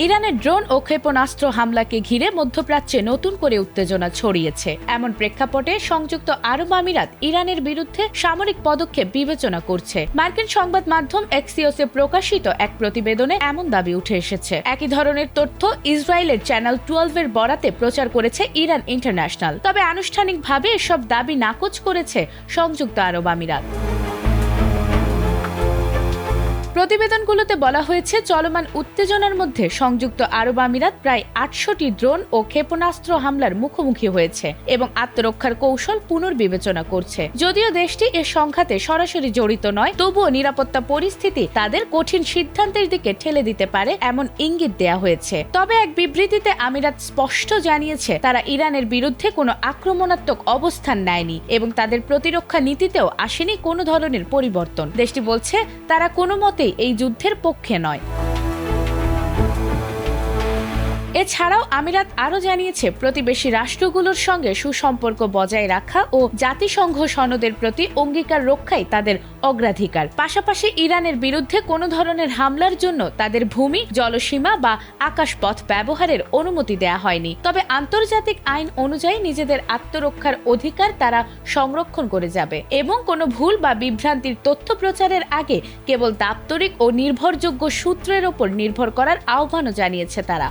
ইরানের ড্রোন ও ক্ষেপণাস্ত্র হামলাকে ঘিরে মধ্যপ্রাচ্যে নতুন করে উত্তেজনা ছড়িয়েছে। এমন প্রেক্ষাপটে সংযুক্ত আরব আমিরাত ইরানের বিরুদ্ধে সামরিক পদক্ষেপ বিবেচনা করছে। মার্কিন সংবাদ মাধ্যম এক্সিওসে প্রকাশিত এক প্রতিবেদনে এমন দাবি উঠে এসেছে। একই ধরনের তথ্য ইসরায়েলের চ্যানেল 12 এর বরাতে প্রচার করেছে ইরান ইন্টারন্যাশনাল। তবে আনুষ্ঠানিকভাবে এসব দাবি নাকচ করেছে সংযুক্ত আরব আমিরাত। প্রতিবেদনগুলোতে বলা হয়েছে, চলমান উত্তেজনার মধ্যে সংযুক্ত আরব আমিরাত প্রায় 800টি ড্রোন ও ক্ষেপণাস্ত্র হামলার মুখোমুখি হয়েছে এবং আত্মরক্ষার কৌশল পুনর্বিবেচনা করছে। যদিও দেশটি এ সংঘাতে সরাসরি জড়িত নয়, তবুও নিরাপত্তা পরিস্থিতি তাদের কঠিন সিদ্ধান্তের দিকে ঠেলে দিতে পারে এমন ইঙ্গিত দেয়া হয়েছে। তবে এক বিবৃতিতে আমিরাত স্পষ্ট জানিয়েছে, তারা ইরানের বিরুদ্ধে কোনো আক্রমণাত্মক অবস্থান নেয়নি এবং তাদের প্রতিরক্ষা নীতিতেও আসেনি কোনো ধরনের পরিবর্তন। দেশটি বলছে, তারা কোনো মতে এই যুদ্ধের পক্ষে নয়। এছাড়াও আমিরাত আরও জানিয়েছে, প্রতিবেশী রাষ্ট্রগুলোর সঙ্গে সুসম্পর্ক বজায় রাখা ও জাতিসংঘ সনদের প্রতি অঙ্গীকার রক্ষাই তাদের অগ্রাধিকার। পাশাপাশি ইরানের বিরুদ্ধে কোনো ধরনের হামলার জন্য তাদের ভূমি, জলসীমা বা আকাশপথ ব্যবহারের অনুমতি দেয়া হয়নি। তবে আন্তর্জাতিক আইন অনুযায়ী নিজেদের আত্মরক্ষার অধিকার তারা সংরক্ষণ করে যাবে এবং কোনো ভুল বা বিভ্রান্তির তথ্য প্রচারের আগে কেবল দাপ্তরিক ও নির্ভরযোগ্য সূত্রের ওপর নির্ভর করার আহ্বানও জানিয়েছে তারা।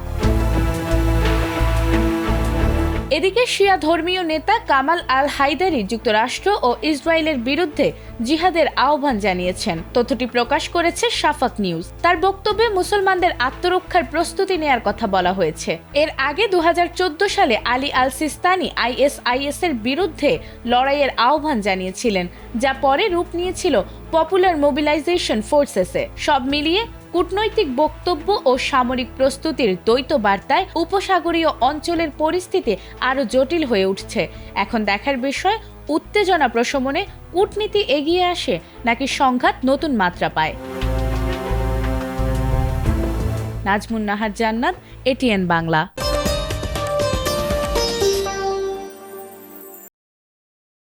এদিকে শিয়া ধর্মীয় নেতা কামাল আল হায়দারি যুক্তরাষ্ট্র ও ইসরায়েলের বিরুদ্ধে জিহাদের আহ্বান জানিয়েছেন। তথ্যটি প্রকাশ করেছে শাফাক নিউজ। তার বক্তব্যে মুসলমানদের আত্মরক্ষার প্রস্তুতি নেয়ার কথা বলা হয়েছে। এর আগে 2014 সালে আলী আল সিস্তানি ISIS এর বিরুদ্ধে লড়াইয়ের আহ্বান জানিয়েছিলেন, যা পরে রূপ নিয়েছিল পপুলার মোবিলাইজেশন ফোর্সেসে। সব মিলিয়ে কূটনৈতিক বক্তব্য ও সামরিক প্রস্তুতির দ্বৈত বার্তায় উপসাগরীয় অঞ্চলের পরিস্থিতি আরও জটিল হয়ে উঠছে। এখন দেখার বিষয়, উত্তেজনা প্রশমনে কূটনীতি এগিয়ে আসে নাকি সংঘাত নতুন মাত্রা পায়। নাজমুন নাহার জান্নাত, ATN বাংলা।